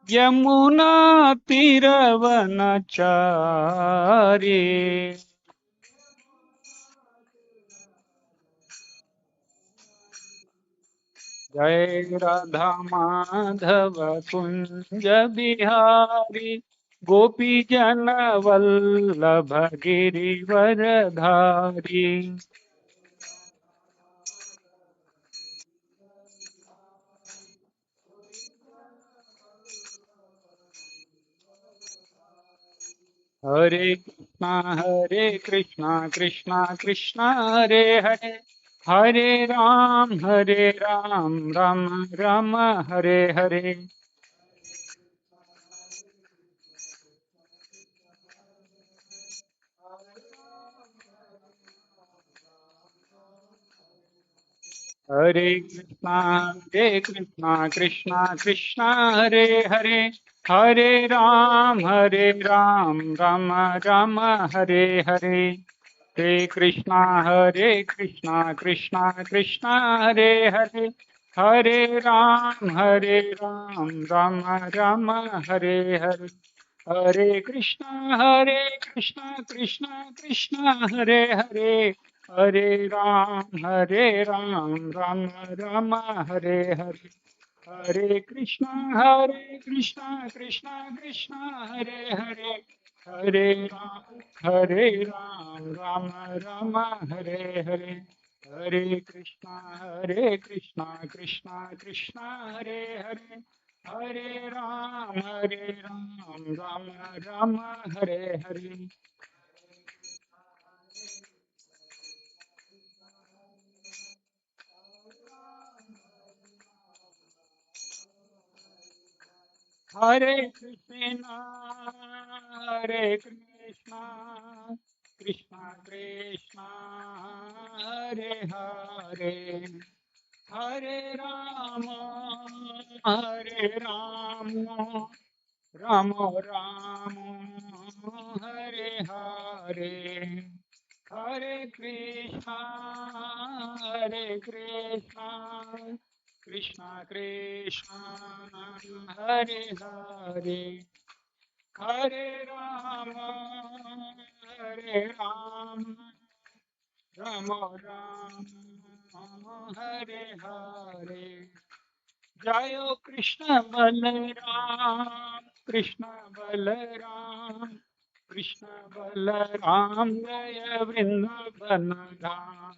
यमुना तीरवनचारी। जय राधा माधव कुंज बिहारी, गोपी जन वल्लभ गिरिवरधारी। हरे कृष्णा कृष्णा कृष्णा हरे हरे, हरे राम राम राम हरे हरे। हरे कृष्णा कृष्णा कृष्णा हरे हरे, हरे राम राम राम हरे हरे। हरे कृष्णा कृष्णा कृष्णा हरे हरे, हरे राम राम राम हरे हरे। हरे कृष्णा कृष्णा कृष्णा हरे हरे, हरे राम राम राम हरे हरे। हरे कृष्णा कृष्णा कृष्णा हरे हरे, हरे राम राम राम हरे हरे। हरे कृष्णा कृष्णा कृष्णा हरे हरे, हरे राम राम राम हरे हरे। हरे कृष्णा कृष्णा कृष्णा हरे हरे, हरे राम राम राम हरे हरे। हरे कृष्णा कृष्णा कृष्णा हरे हरे, हरे राम राम राम हरे हरे। जय कृष्ण बलराम, कृष्ण बलराम, कृष्ण बलराम जय वृंदावन धाम।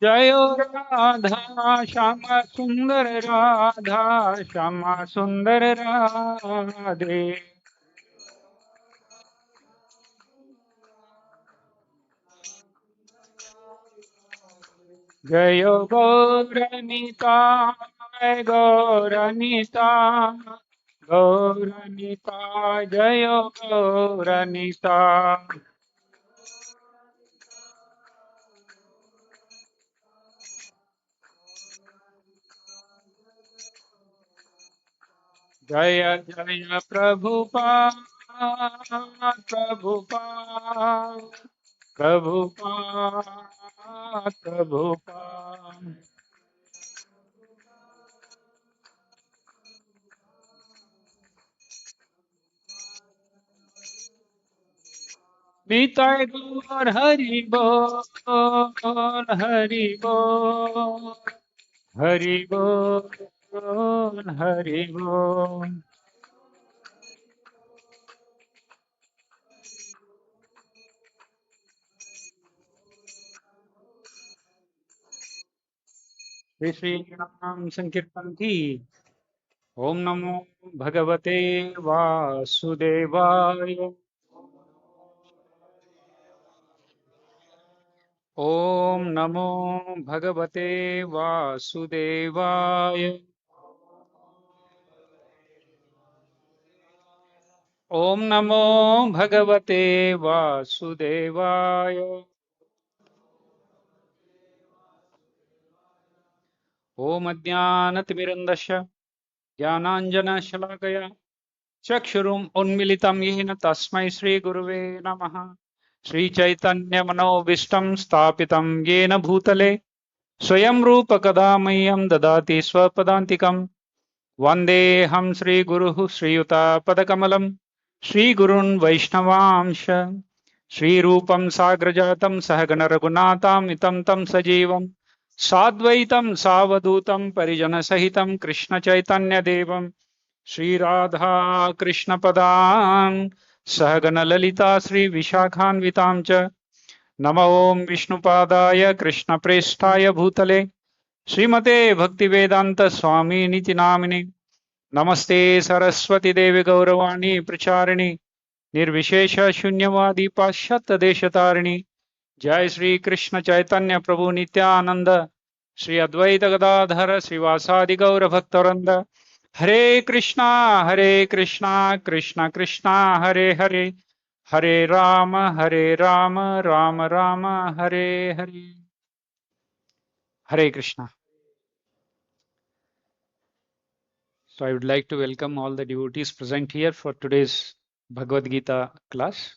जय राधा श्याम सुंदर, राधा श्याम सुंदर राधे। जय गौरनीता गौरनीता, जय गौरनीता। जय जय प्रभुपाद, प्रभुपाद, प्रभुपाद, प्रभुपाद। निताय गौर हरि बोल, हरि बोल, हरि बोल, हरि बोल। श्री श्री राम संकीर्तन की। ओम नमो भगवते वासुदेवाय। ओम नमो भगवते वासुदेवाय। ओम नमो भगवते वासुदेवाय। ओम अज्ञानतिमिरन्धस्य ज्ञानाञ्जनशलाकया चक्षुरुम् उन्मिलितं येन तस्मै श्रीगुरुवे नमः। Sri Chaitanya Manobishtam Stapitam Yena Bhutale Swayam Rupa Kadamayam Dadati Swapadantikam Vandeham Sri Guruhu Sriyuta Padakamalam Sri Gurun Vaishnavamsha Sri Rupam Sagrajatam Sahagana Raghunatam Itam Tam Sajivam Sadvaitam Savadutam Parijana Sahitam Krishna Chaitanya Devam Sri Radha Krishna Padam Sahagana Lalita Sri Vishakhan Vitamcha Nama Om Vishnupadaya Krishna Prestaya Bhutale Srimate Bhaktivedanta Swami Niti Namini Namaste Saraswati Devi Gauravani Pracharini Nirvishesha Shunyavadi Pashyata Deshatarini Jai Sri Krishna Chaitanya Prabhu Nityananda Sri Advaita Gadadhara Srivasadi Gaura Bhaktaranda Hare Krishna Krishna Krishna Hare Hare Hare Rama Rama Rama Hare Hare Hare Krishna. So I would like to welcome all the devotees present here for today's Bhagavad-Gita class.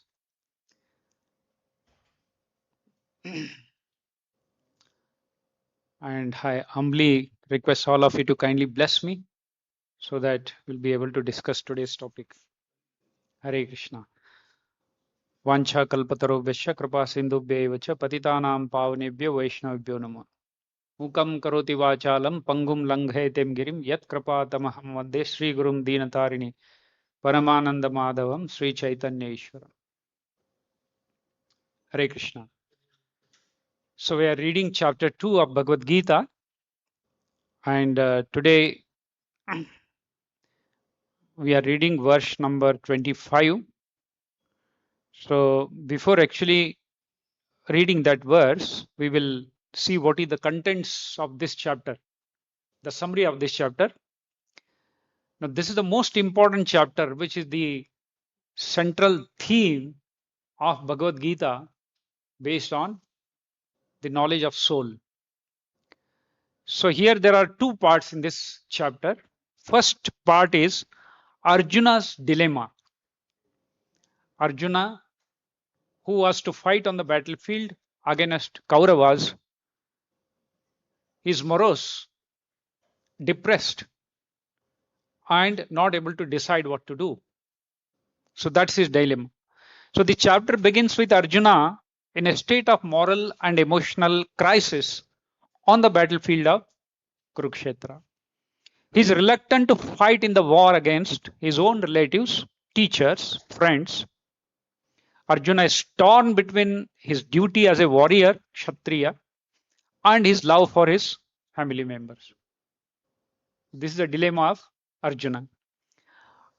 And I humbly request all of you to kindly bless me so that we'll be able to discuss today's topic. Hare Krishna. Vancha kalpatarobhyasya kripa sindhubhya cha patitanam pavanebhyo vaishnavibhyo namo. Mukam karoti vachalam pangum langhetem girim yat kripa tamaham vande Sri Gurum Dinatarini Paramananda Madhavam Sri Chaitanya Ishwaram. Hare Krishna. So we are reading chapter 2 of Bhagavad Gita, and today we are reading verse number 25. So before actually reading that verse, we will see what is the contents of this chapter, the summary of this chapter. Now this is the most important chapter, which is the central theme of Bhagavad Gita based on the knowledge of soul. So here there are two parts in this chapter. First part is Arjuna's dilemma. Arjuna, who was to fight on the battlefield against Kauravas, is morose, depressed, and not able to decide what to do. So that's his dilemma. So the chapter begins with Arjuna in a state of moral and emotional crisis on the battlefield of Kurukshetra. He is reluctant to fight in the war against his own relatives, teachers, friends. Arjuna is torn between his duty as a warrior, Kshatriya, and his love for his family members. This is the dilemma of Arjuna.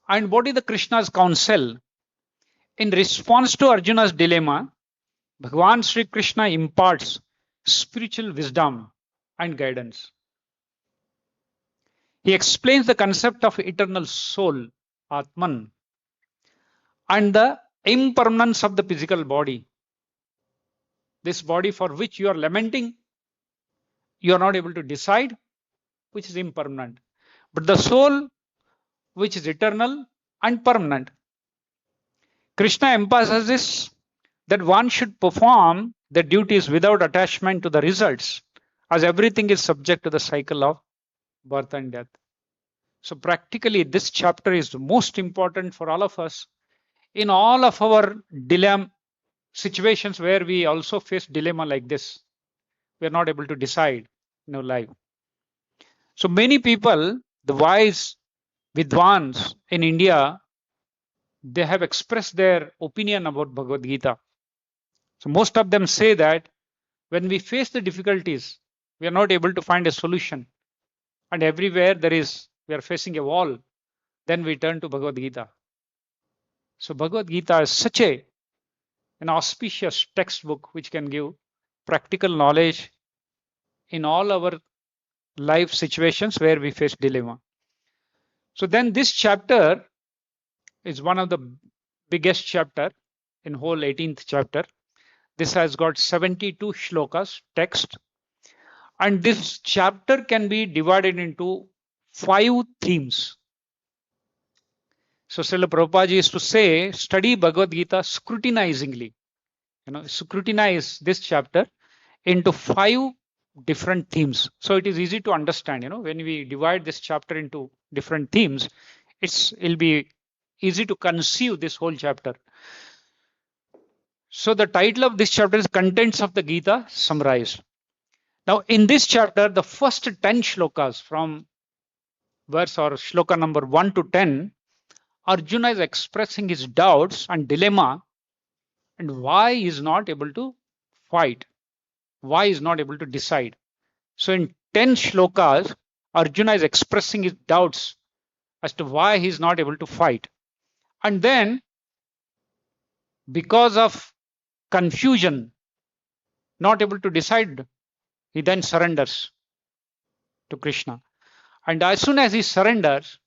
And what is the Krishna's counsel? In response to Arjuna's dilemma, Bhagavan Sri Krishna imparts spiritual wisdom and guidance. He explains the concept of eternal soul, Atman, and the impermanence of the physical body. This body for which you are lamenting, you are not able to decide, which is impermanent. But the soul, which is eternal and permanent. Krishna emphasizes that one should perform the duties without attachment to the results, as everything is subject to the cycle of birth and death. So practically this chapter is the most important for all of us in all of our dilemma situations where we also face dilemma like this. We are not able to decide in our life. So many people, the wise Vidwans in India, they have expressed their opinion about Bhagavad Gita. So most of them say that when we face the difficulties, we are not able to find a solution. And everywhere we are facing a wall, then we turn to Bhagavad Gita. So Bhagavad Gita is such an auspicious textbook which can give practical knowledge in all our life situations where we face dilemma. So then this chapter is one of the biggest chapter in whole 18th chapter. This has got 72 shlokas text, and this chapter can be divided into 5 themes. So Srila Prabhupada used to say, study Bhagavad Gita scrutinizingly. scrutinize this chapter into 5 different themes. So it is easy to understand, when we divide this chapter into different themes, it'll be easy to conceive this whole chapter. So the title of this chapter is Contents of the Gita Summarized. Now in this chapter, the first 10 shlokas from verse or shloka number 1 to 10, Arjuna is expressing his doubts and dilemma and why he is not able to fight, why he is not able to decide. So in 10 shlokas, Arjuna is expressing his doubts as to why he is not able to fight. And then, because of confusion, not able to decide, he then surrenders to Krishna. And as soon as he surrenders,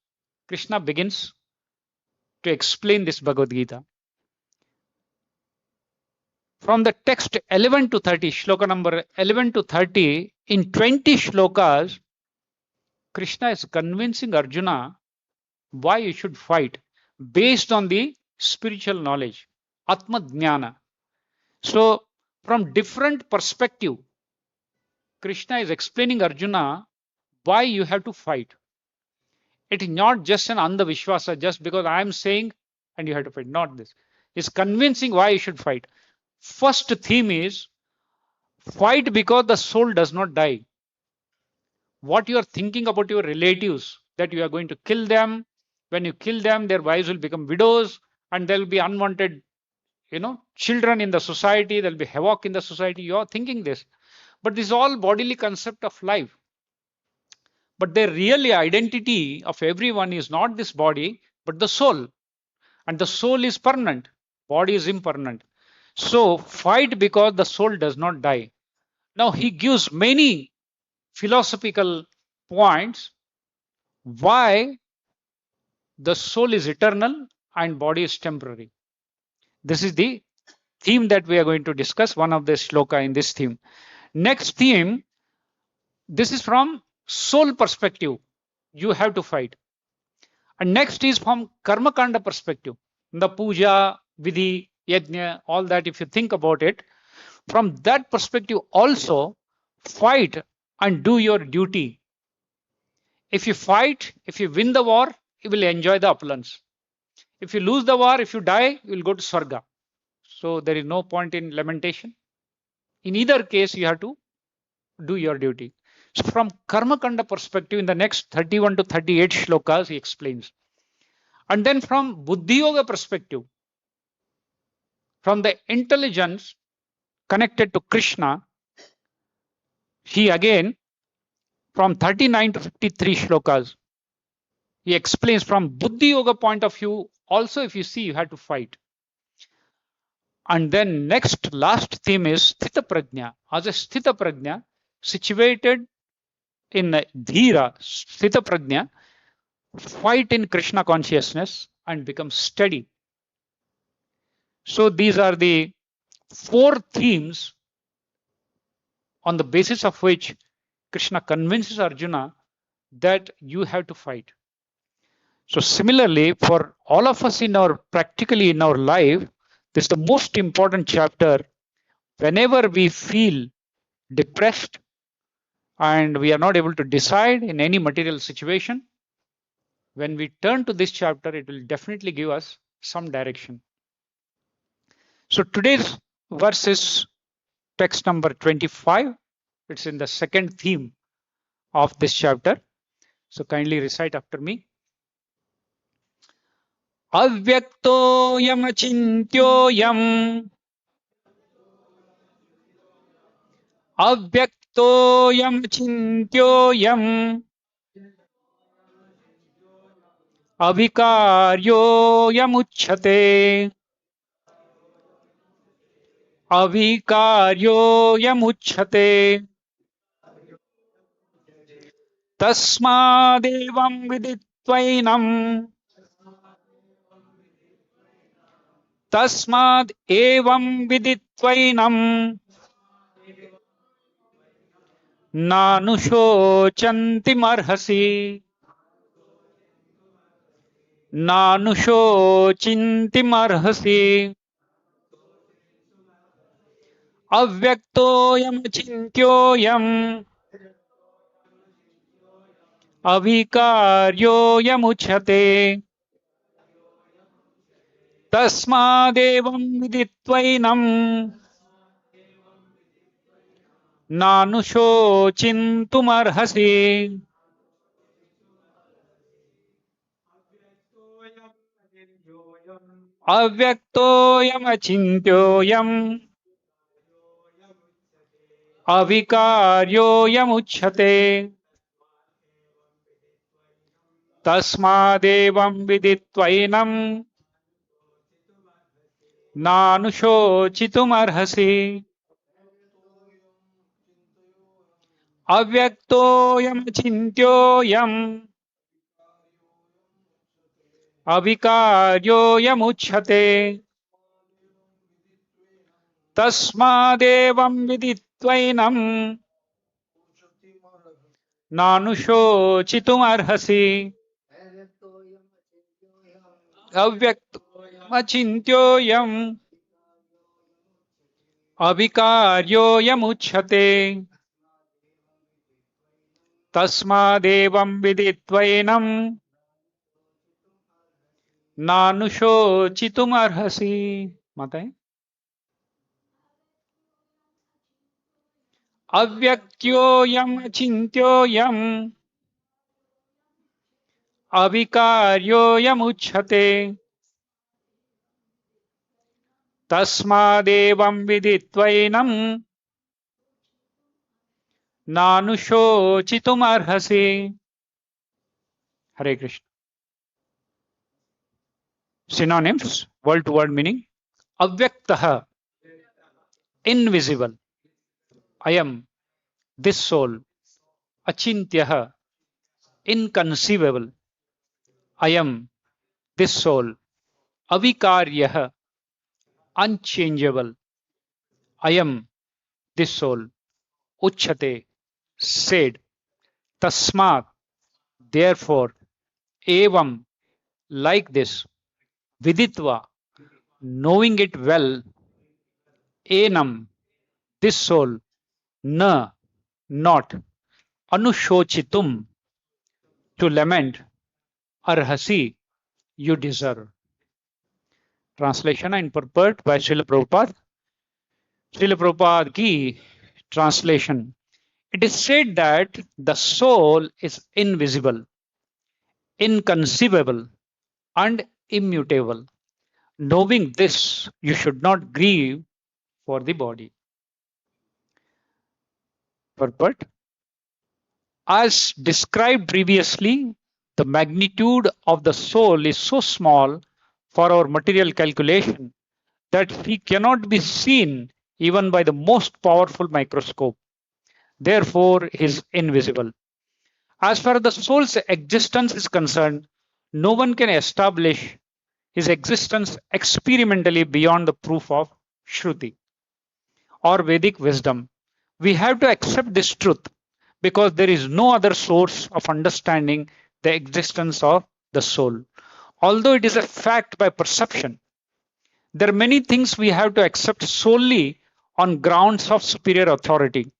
Krishna begins to explain this Bhagavad-Gita. From the text 11 to 30, shloka number 11 to 30, in 20 shlokas, Krishna is convincing Arjuna why you should fight based on the spiritual knowledge, Atma Jnana. So, from different perspective, Krishna is explaining Arjuna why you have to fight. It is not just an Andha Vishwasa, just because I am saying and you have to fight. Not this. It's convincing why you should fight. First theme is fight because the soul does not die. What you are thinking about your relatives, that you are going to kill them. When you kill them, their wives will become widows and there will be unwanted, children in the society. There will be havoc in the society. You are thinking this. But this is all bodily concept of life. But the real identity of everyone is not this body, but the soul. And the soul is permanent. Body is impermanent. So fight because the soul does not die. Now he gives many philosophical points why the soul is eternal and body is temporary. This is the theme that we are going to discuss, one of the shloka in this theme. Next theme, this is from soul perspective. You have to fight. And next is from karma kanda perspective. The puja, vidhi, yajna, all that, if you think about it, from that perspective also, fight and do your duty. If you fight, if you win the war, you will enjoy the opulence. If you lose the war, if you die, you will go to Swarga. So there is no point in lamentation. In either case, you have to do your duty. So from Karma Kanda perspective, in the next 31 to 38 shlokas, he explains. And then from Buddhi Yoga perspective, from the intelligence connected to Krishna, he again, from 39 to 53 shlokas, he explains from Buddhi Yoga point of view, also if you see, you have to fight. And then next, last theme is Sthita Prajna. As a Sthita Prajna, situated in Dhira, Sthita Prajna, fight in Krishna consciousness and become steady. So these are the 4 themes on the basis of which Krishna convinces Arjuna that you have to fight. So similarly, for all of us practically in our life, this is the most important chapter. Whenever we feel depressed and we are not able to decide in any material situation, when we turn to this chapter, it will definitely give us some direction. So today's verse is text number 25. It's in the second theme of this chapter. So kindly recite after me. Avyaktoyam achintyoyam Avyaktoyam achintyoyam Avikaryoyam uchyate Avikaryoyam uchyate Tasmadevam viditvainam Tasmad evam viditvainam Nanushocanti marhasi Nanushocinti marhasi Avyaktoyam achintyoyam avikaryoyam uchyate. Tasmadevam viditvainam nanushocintumarhasi. Avyaktoyam achintyoyam avikaryoyam uchyate. Tasmadevam viditvainam nanushocitumarhasi. Avyaktoyam achintyoyam avikaryoyam uchyate. Tasmadevam viditvainam nanushocitumarhasi. Avyaktoyam achintyoyam avikaryoyam uchyate. Tasmadevam viditvainam nanushocitumarhasi. Mataji. Avyaktoyam achintyoyam avikaryoyam uchyate. Tasmadevam viditvainam nanushocitumarhasi. Hare Krishna. Synonyms, word to word meaning. Avyaktaha, invisible. I am this soul. Achintyaha, inconceivable. I am this soul. Avikaryaha, unchangeable. I am this soul. Uchyate, said. Tasmat, therefore. Evam, like this. Viditva, knowing it well. Enam, this soul. Na, not. Anushochitum, to lament. Arhasi, you deserve. Translation and purport by Srila Prabhupada. Srila Prabhupada ki translation. It is said that the soul is invisible, inconceivable, and immutable. Knowing this, you should not grieve for the body. Purport. As described previously, the magnitude of the soul is so small for our material calculation that he cannot be seen even by the most powerful microscope. Therefore, he is invisible. As far as the soul's existence is concerned, no one can establish his existence experimentally beyond the proof of Shruti or Vedic wisdom. We have to accept this truth because there is no other source of understanding the existence of the soul. Although it is a fact by perception, there are many things we have to accept solely on grounds of superior authority.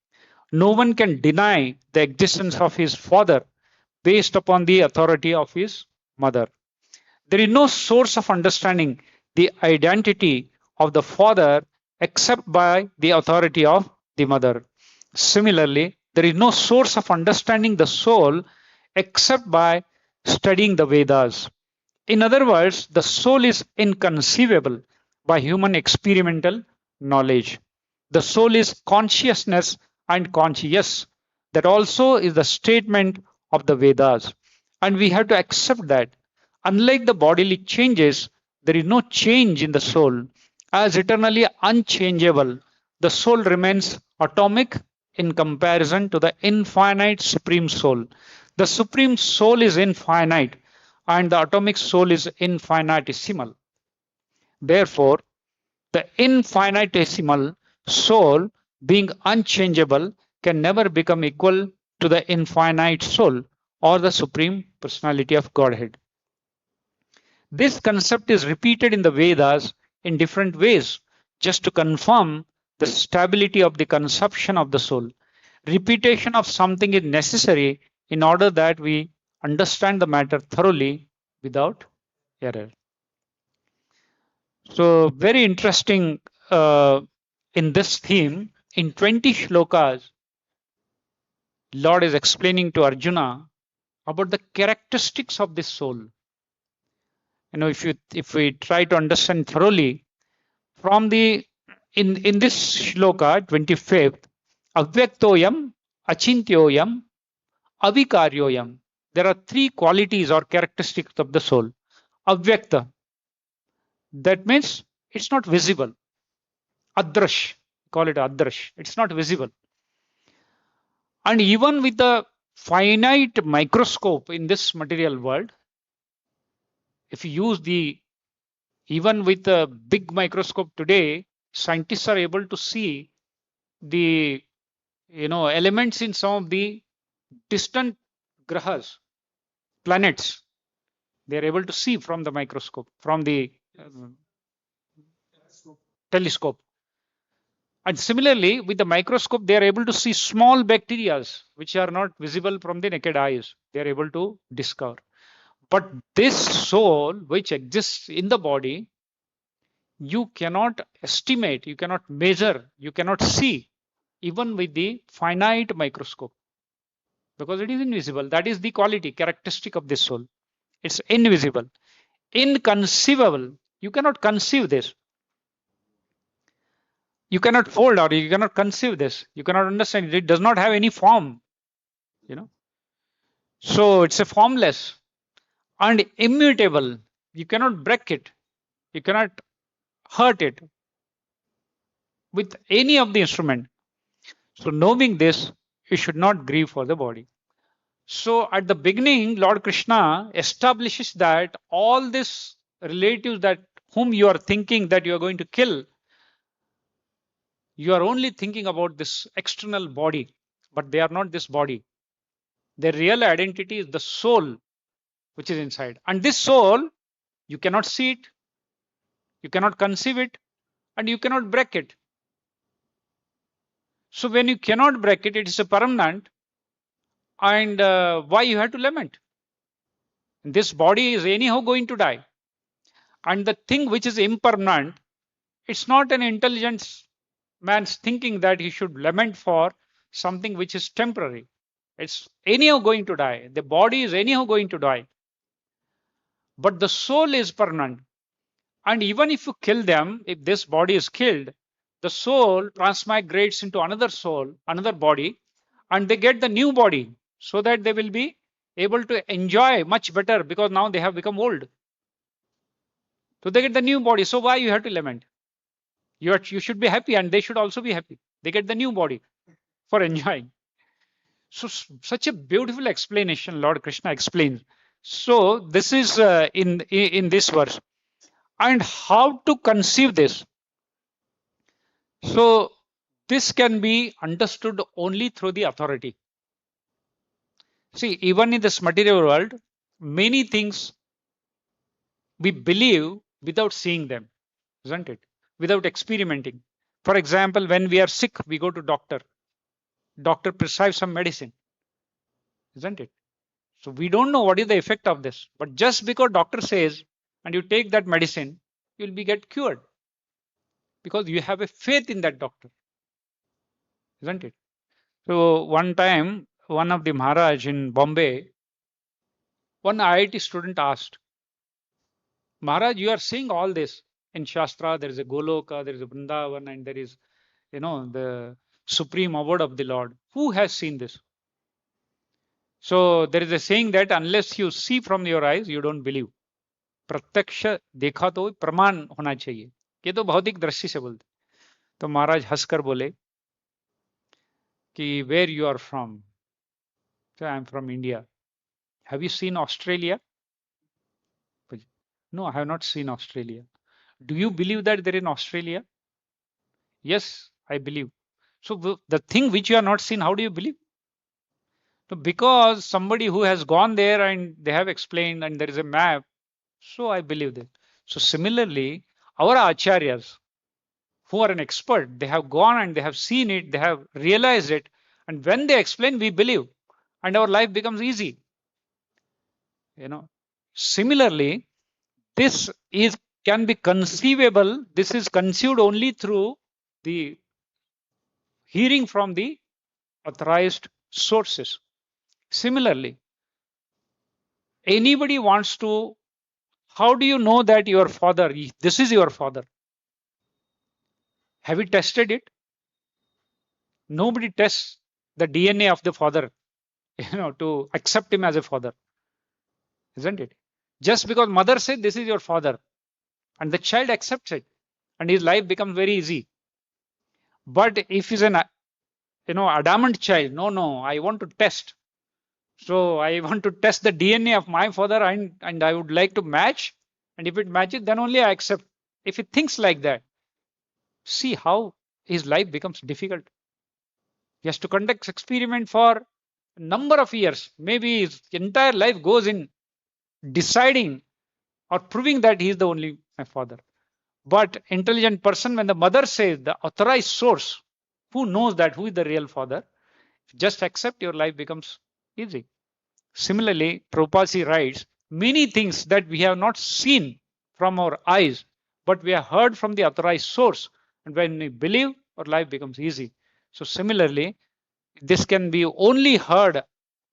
No one can deny the existence of his father based upon the authority of his mother. There is no source of understanding the identity of the father except by the authority of the mother. Similarly, there is no source of understanding the soul except by studying the Vedas. In other words, the soul is inconceivable by human experimental knowledge. The soul is consciousness and conscious. That also is the statement of the Vedas. And we have to accept that. Unlike the bodily changes, there is no change in the soul. As eternally unchangeable, the soul remains atomic in comparison to the infinite supreme soul. The supreme soul is infinite and the atomic soul is infinitesimal. Therefore, the infinitesimal soul, being unchangeable, can never become equal to the infinite soul or the supreme personality of Godhead. This concept is repeated in the Vedas in different ways just to confirm the stability of the consumption of the soul. Repetition of something is necessary in order that we understand the matter thoroughly without error. So, very interesting in this theme. In 20 shlokas, Lord is explaining to Arjuna about the characteristics of this soul. If we try to understand thoroughly from the in this shloka 25th, avyaktoyam, achintyoyam, avikaryoyam. There are three qualities or characteristics of the soul. Avyakta, that means it's not visible. Adrash, call it adrash. It's not visible. And even with the finite microscope in this material world, if you use even with a big microscope today, scientists are able to see the elements in some of the distant grahas, planets. They are able to see from the microscope, from the telescope. And similarly, with the microscope, they are able to see small bacteria which are not visible from the naked eyes. They are able to discover. But this soul which exists in the body, you cannot estimate, you cannot measure, you cannot see, even with the finite microscope, because it is invisible. That is the quality, characteristic of this soul. It's invisible, inconceivable. You cannot conceive this. You cannot fold or you cannot conceive this. You cannot understand it. It does not have any form. So it's a formless and immutable. You cannot break it. You cannot hurt it with any of the instrument. So knowing this, you should not grieve for the body. So at the beginning, Lord Krishna establishes that all these relatives that whom you are thinking that you are going to kill, you are only thinking about this external body, but they are not this body. Their real identity is the soul which is inside. And this soul, you cannot see it, you cannot conceive it, and you cannot break it. So when you cannot break it, it is a permanent. And why you have to lament? This body is anyhow going to die. And the thing which is impermanent, it's not an intelligent man's thinking that he should lament for something which is temporary. It's anyhow going to die. The body is anyhow going to die. But the soul is permanent. And even if you kill them, if this body is killed, the soul transmigrates into another soul, another body, and they get the new body so that they will be able to enjoy much better because now they have become old. So they get the new body. So why you have to lament? You should be happy and they should also be happy. They get the new body for enjoying. So such a beautiful explanation Lord Krishna explains. So this is in this verse. And how to conceive this? So this can be understood only through the authority. See, even in this material world, many things we believe without seeing them, isn't it? Without experimenting. For example, when we are sick, we go to doctor. Doctor prescribes some medicine, isn't it? So we don't know what is the effect of this. But just because doctor says and you take that medicine, you'll be get cured. Because you have a faith in that doctor, isn't it? So one time, one of the Maharaj in Bombay, one IIT student asked, Maharaj, you are seeing all this in Shastra. There is a Goloka, there is a Vrindavan, and there is, the supreme abode of the Lord. Who has seen this? So there is a saying that unless you see from your eyes, you don't believe. प्रत्यक्ष देखा तो प्रमाण होना चाहिए. ये तो भौतिक दृष्टि से बोलते. तो महाराज हंसकर बोले कि where you are from? So I am from India. Have you seen Australia? No, I have not seen Australia. Do you believe that there is Australia? Yes, I believe. So the thing which you have not seen, how do you believe? So because somebody who has gone there and they have explained and there is a map, so I believe that. So similarly, our acharyas who are an expert. They have gone and they have seen it, they have realized it. And when they explain, we believe, and our life becomes easy. Similarly, this is can be conceivable. This is conceived only through the hearing from the authorized sources. Similarly, anybody wants to, how do you know that your father, this is your father? Have you tested it? Nobody tests the DNA of the father, to accept him as a father, isn't it? Just because mother said this is your father, and the child accepts it, and his life becomes very easy. But if he's an adamant child, no, I want to test. So I want to test the DNA of my father, and I would like to match. And if it matches, then only I accept. If he thinks like that, see how his life becomes difficult. He has to conduct experiment for a number of years. Maybe his entire life goes in deciding or proving that he is the only my father. But intelligent person, when the mother says the authorized source, who knows that who is the real father, just accept, your life becomes easy. Similarly, Prabhupada writes, many things that we have not seen from our eyes, but we have heard from the authorized source. And when we believe, our life becomes easy. So similarly, this can be only heard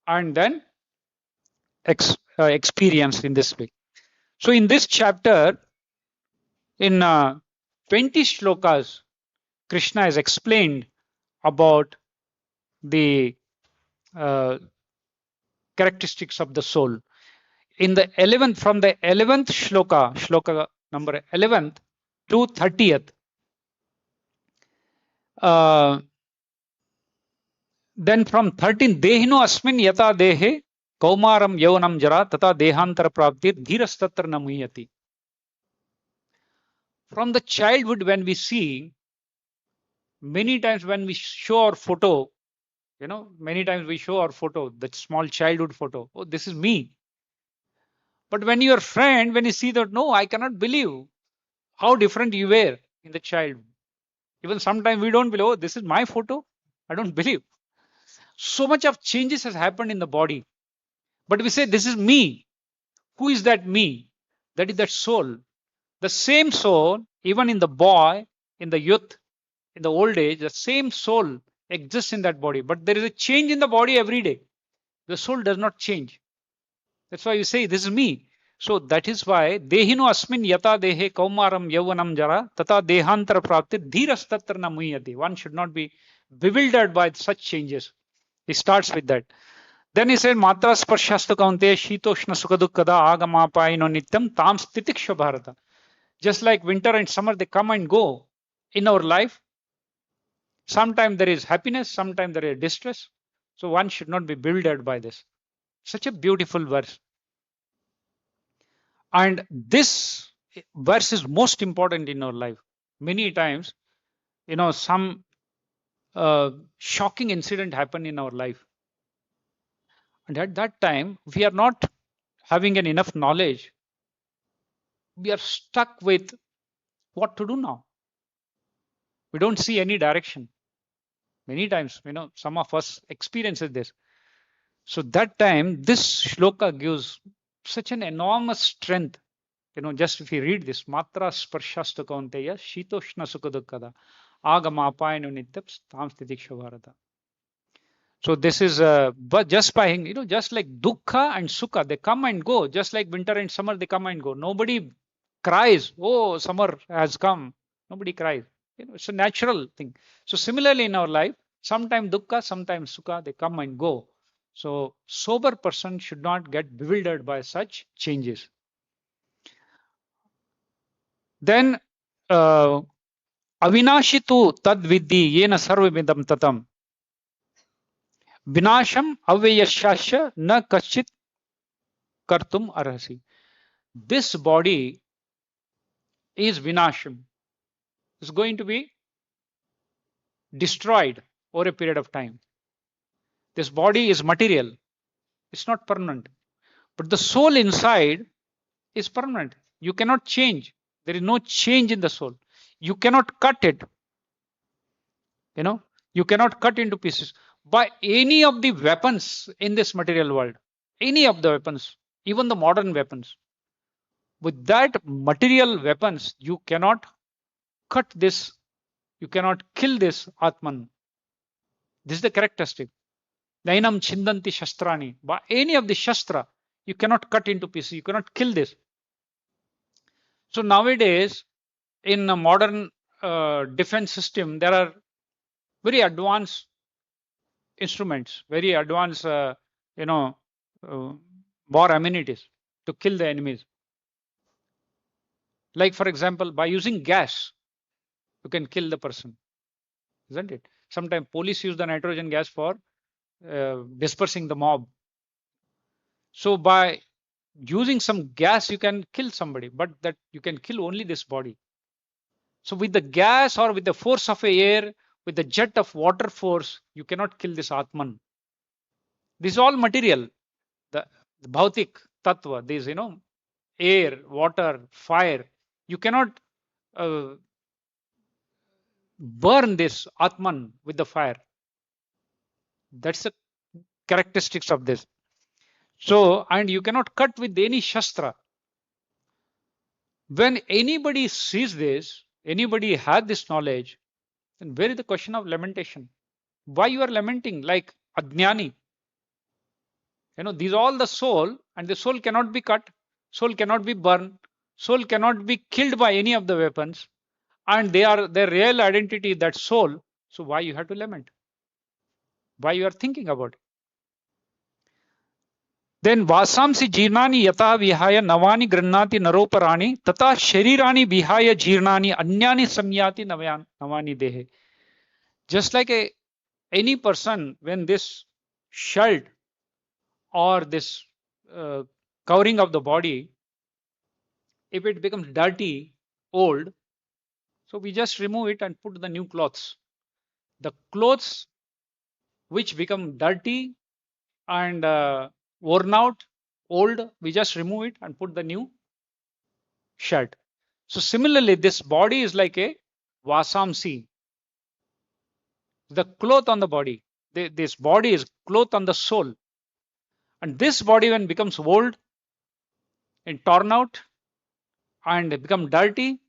and then experienced in this way. So in this chapter, in 20 shlokas, Krishna has explained about the characteristics of the soul. In the 11th, from the 11th shloka number 11th to 30th, then from 13th, Dehino asmin yata dehe kaumaram yavanam jara tata dehantara praptir dhirastatra namuyati. From the childhood, when we see, many times when we show our photo, many times we show our photo, that small childhood photo. Oh, this is me. But when your friend, when you see that, no, I cannot believe how different you were in the child. Even sometimes we don't believe, oh, this is my photo. I don't believe. So much of changes has happened in the body. But we say, this is me. Who is that me? That is that soul. The same soul, even in the boy, in the youth, in the old age, the same soul exists in that body. But there is a change in the body every day. The soul does not change. That's why you say, this is me. So that is why dehino asmin yata dehe kaumaram yavanam jara tata dehantara prapti dhirastatra namuyati. One should not be bewildered by such changes. He starts with that. Then he said, Matra sparshasta kaunte shitoshna sukadukkada agamapaino nityam tam stitiksha bharata. Just like winter and summer, they come and go in our life. Sometimes there is happiness, sometimes there is distress. So one should not be bewildered by this. Such a beautiful verse. And this verse is most important in our life. Many times, some shocking incident happened in our life. And at that time, we are not having enough knowledge. We are stuck with what to do now. We don't see any direction. Many times, some of us experiences this. So that time, this shloka gives such an enormous strength. Just if you read this, Matra sparshasta kaunteya shitoshna sukadukkada agama apayano nityam tam stitiksha bharata. So this is, but just by, just like dukkha and sukha, they come and go. Just like winter and summer, they come and go. Nobody cries, oh, summer has come. Nobody cries. It's a natural thing. So similarly in our life, sometimes dukkha, sometimes sukha, they come and go. So sober person should not get bewildered by such changes. Then avinashi tu tad vidhi yena sarvamidam tatam vinasham avyashasya na kachit kartum arhasi. This body is vinasham. It's going to be destroyed over a period of time. This body is material. It's not permanent. But the soul inside is permanent. You cannot change. There is no change in the soul. You cannot cut it. You cannot cut into pieces by any of the weapons in this material world. Any of the weapons, even the modern weapons. With that material weapons, you cannot cut this. You cannot kill this Atman. This is the characteristic. Nainam chindanti shastrani. By any of the shastra, you cannot cut into pieces. You cannot kill this. So nowadays, in a modern defense system, there are very advanced instruments, very advanced, war amenities to kill the enemies. Like, for example, by using gas, you can kill the person, isn't it? Sometimes police use the nitrogen gas for dispersing the mob. So by using some gas, you can kill somebody, but that you can kill only this body. So with the gas or with the force of air, with the jet of water force, you cannot kill this Atman. This is all material. The bhautik tattva, these, air, water, fire. You cannot burn this Atman with the fire. That's the characteristics of this. So, and you cannot cut with any shastra. When anybody sees this, anybody has this knowledge, then where is the question of lamentation? Why you are lamenting like Ajnani? These are all the soul, and the soul cannot be cut, soul cannot be burned, soul cannot be killed by any of the weapons, and they are their real identity, that soul. So why you have to lament? Why you are thinking about it? Then vasamsi jirnani yata vihaya navani grannati naroparani tata sharirani vihaya jirnani anyani samyati navani dehe. Just like any person, when this shirt or this covering of the body, if it becomes dirty, old, so we just remove it and put the new clothes. The clothes which become dirty and worn out, old, we just remove it and put the new shirt. So similarly, this body is like a vasamsi, the cloth on the body. This body is cloth on the soul. And this body, when becomes old and torn out and become dirty,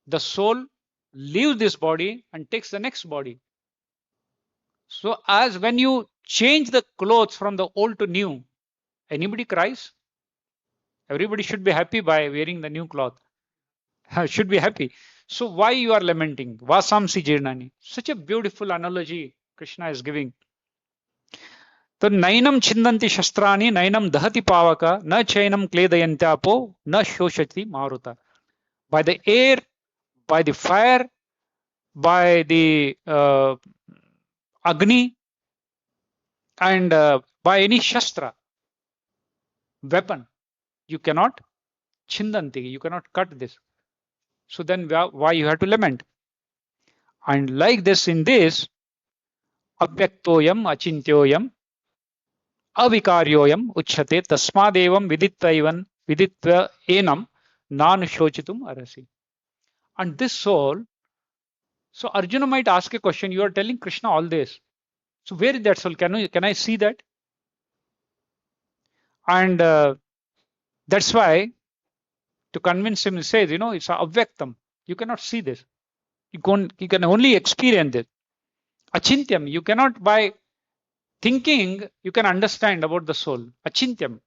the soul leaves this body and takes the next body. So as when you change the clothes from the old to new, anybody cries? Everybody should be happy by wearing the new cloth. Should be happy. So why you are lamenting? Vasamsi jirnani. Such a beautiful analogy Krishna is giving. So nainam chindanti shastrani, nainam dahati pavaka, na chainam kledayantyapo, na shoshati maruta. By the air, by the fire, by the Agni, and by any shastra, weapon, you cannot chindanti, you cannot cut this. So then why you have to lament? And like this, in this, avyaktoyam achintyoyam avikaryoyam uchyate tasmadevam viditva enam nan shochitum arasi. And this soul, so Arjuna might ask a question, you are telling Krishna all this. So where is that soul? Can I see that? And that's why, to convince him, he says, it's avyaktam. You cannot see this. You can only experience it. Achintyam, you cannot, by thinking, you can understand about the soul. Achintyam.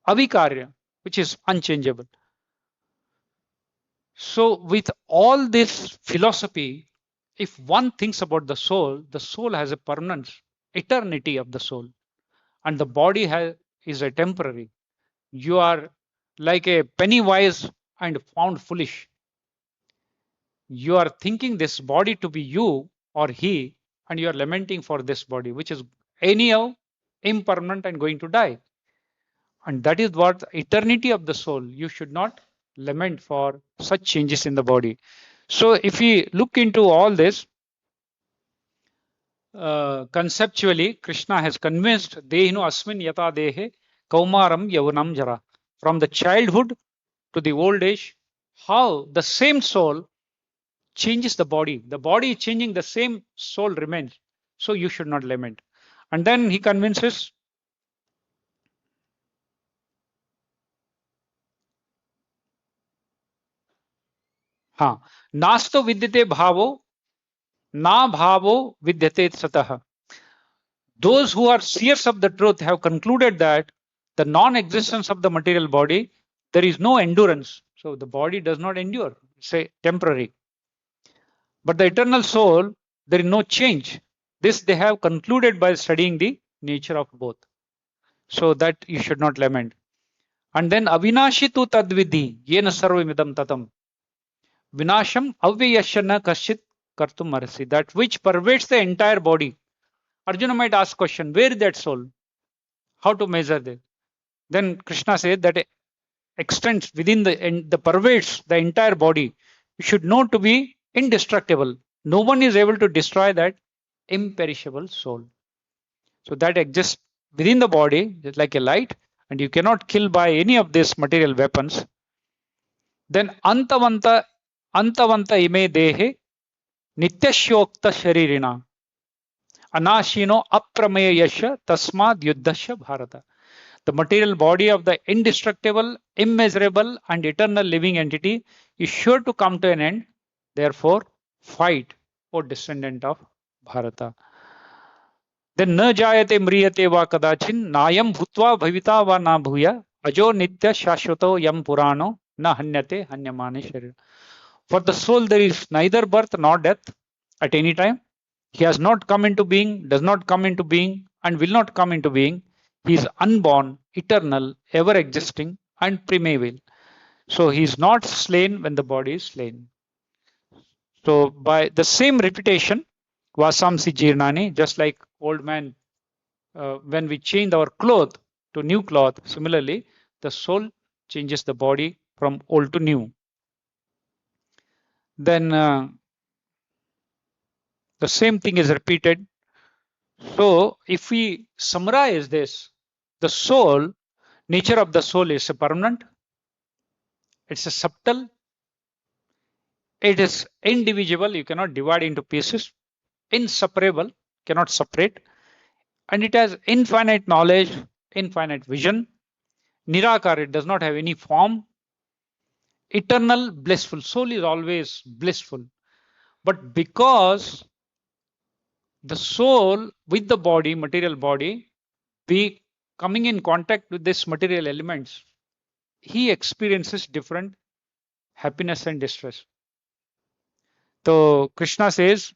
Avikarya, which is unchangeable. So with all this philosophy, if one thinks about the soul has a permanence, eternity of the soul. And the body is a temporary. You are like a penny wise and found foolish. You are thinking this body to be you or he, and you are lamenting for this body, which is anyhow impermanent and going to die. And that is what eternity of the soul. You should not lament for such changes in the body. So if we look into all this, conceptually, Krishna has convinced Dehinu Asmin Yata Dehe Kaumaram Yavanam Jara. From the childhood to the old age, how the same soul changes the body. The body is changing, the same soul remains. So you should not lament. And then he convinces, ha, nasto vidyate bhavo, na bhavo vidyate satah. Those who are seers of the truth have concluded that the non-existence of the material body, there is no endurance. So the body does not endure, say temporary. But the eternal soul, there is no change. This they have concluded by studying the nature of both. So that you should not lament. And then avinashi tu tadvidhi, yena sarvamidam tatam. Vinasham avyayashana kaschit kartum arasi. That which pervades the entire body. Arjuna might ask question, where is that soul? How to measure that? Then Krishna said that extends within the pervades the entire body. You should know to be indestructible. No one is able to destroy that imperishable soul. So that exists within the body, just like a light, and you cannot kill by any of these material weapons. Then antavanta ime dehe nityashyokta sharirina anashino aprameya yasha tasmad yuddhasya bharata. The material body of the indestructible, immeasurable, and eternal living entity is sure to come to an end. Therefore, fight, O descendant of Bharata. Then na jayate mriyate va kadachin nayam bhutva bhavita va na bhuya ajo nitya shashvato yam purano na hanyate hanyamane sharir. For the soul there is neither birth nor death at any time. He has not come into being, does not come into being, and will not come into being. He is unborn, eternal, ever existing, and primeval. So he is not slain when the body is slain. So by the same repetition, Vasamsi Jirnani, just like old man, when we change our cloth to new cloth, similarly, the soul changes the body from old to new. Then the same thing is repeated. So if we summarize this, the soul, nature of the soul is a permanent, it's a subtle, it is indivisible, you cannot divide into pieces, inseparable, cannot separate, and it has infinite knowledge, infinite vision, nirakar, it does not have any form, eternal, blissful. Soul is always blissful. But because the soul with the body, material body, be coming in contact with these material elements, he experiences different happiness and distress. So Krishna says,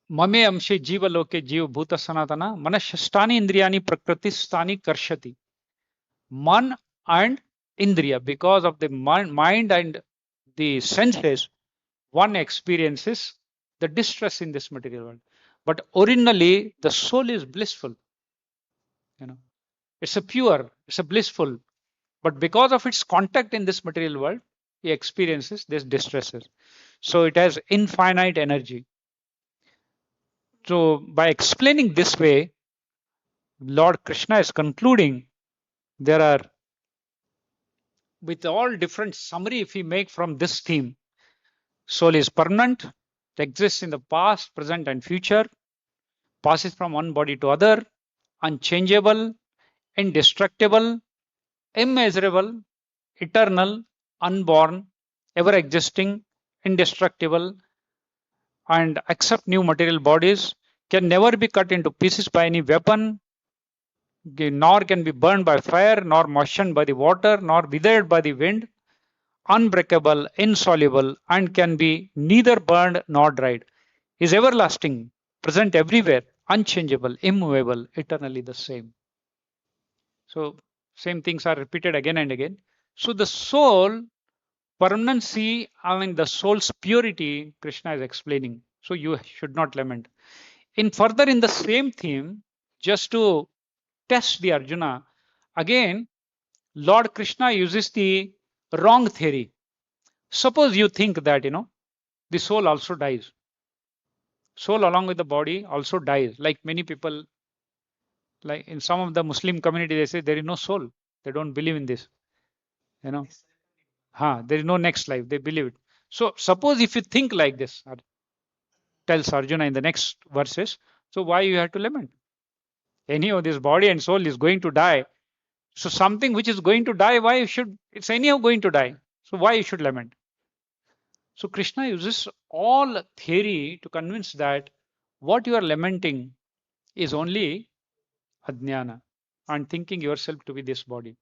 ममे अंशे जीवलोके जीव भूत सनातना मनष्ठानि इंद्रियानि प्रकृतिस्थानि कर्षति. Man and indriya, because of the mind and the senses, one experiences the distress in this material world. But originally, the soul is blissful. It's a pure, it's a blissful. But because of its contact in this material world, he experiences these distresses. So it has infinite energy. So by explaining this way, Lord Krishna is concluding there are, with all different summary if we make from this theme, soul is permanent, it exists in the past, present, and future, passes from one body to other, unchangeable, indestructible, immeasurable, eternal, unborn, ever existing, indestructible, and accept new material bodies, can never be cut into pieces by any weapon, nor can be burned by fire, nor moistened by the water, nor withered by the wind, unbreakable, insoluble, and can be neither burned nor dried, is everlasting, present everywhere, unchangeable, immovable, eternally the same. So same things are repeated again and again. So the soul permanency, I mean the soul's purity, Krishna is explaining. So you should not lament. Further in the same theme, just to test the Arjuna, again Lord Krishna uses the wrong theory. Suppose you think that the soul also dies. Soul along with the body also dies. Like many people, like in some of the Muslim community, they say there is no soul. They don't believe in this. You know, there is no next life. They believe it. So suppose if you think like this, tells Arjuna in the next verses, so why you have to lament? Anyhow, this body and soul is going to die. So something which is going to die, why you should? It's anyhow going to die. So why you should lament? So Krishna uses all theory to convince that what you are lamenting is only ajnana and thinking yourself to be this body.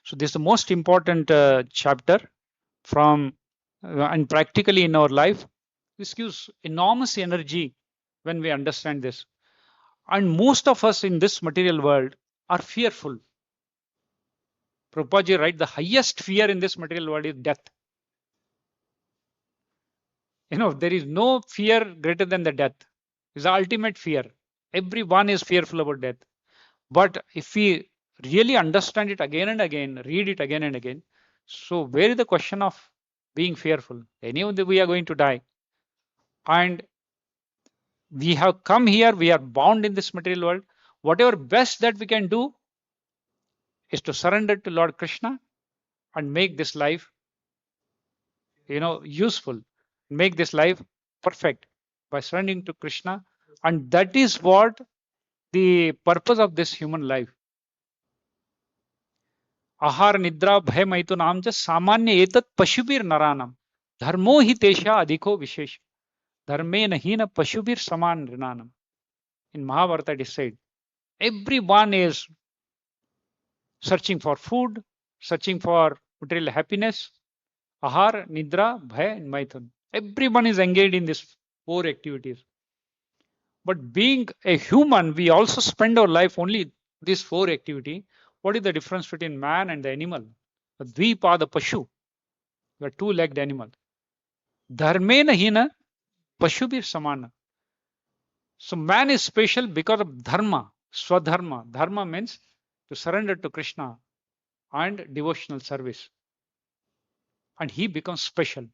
So this is the most important chapter from and practically in our life. This gives enormous energy when we understand this. And most of us in this material world are fearful. Prabhupada writes the highest fear in this material world is death. There is no fear greater than the death. It's the ultimate fear. Everyone is fearful about death. But if we really understand it again and again, read it again and again, so where is the question of being fearful? Anyhow, we are going to die. And we have come here, we are bound in this material world. Whatever best that we can do is to surrender to Lord Krishna and make this life, useful, make this life perfect by surrendering to Krishna. And that is what the purpose of this human life. आहार निद्रा भय मैथुन नाम च सामान्य एतत् पशुभिर नरानम धर्मो हि तेषा अधिको विशेष धर्मे न पशुभिर समान ऋणानम. In Mahabharata it is said, everyone is searching for food, searching for material happiness, ahar, nidra, bhaya, and maithun. Everyone is engaged in these four activities. But being a human, we also spend our life only these four activity. What is the difference between man and the animal? Dvipada pashu, the two-legged animal. Dharmena hina pashubhir samana. So man is special because of dharma, swadharma. Dharma means to surrender to Krishna and devotional service. And he becomes special.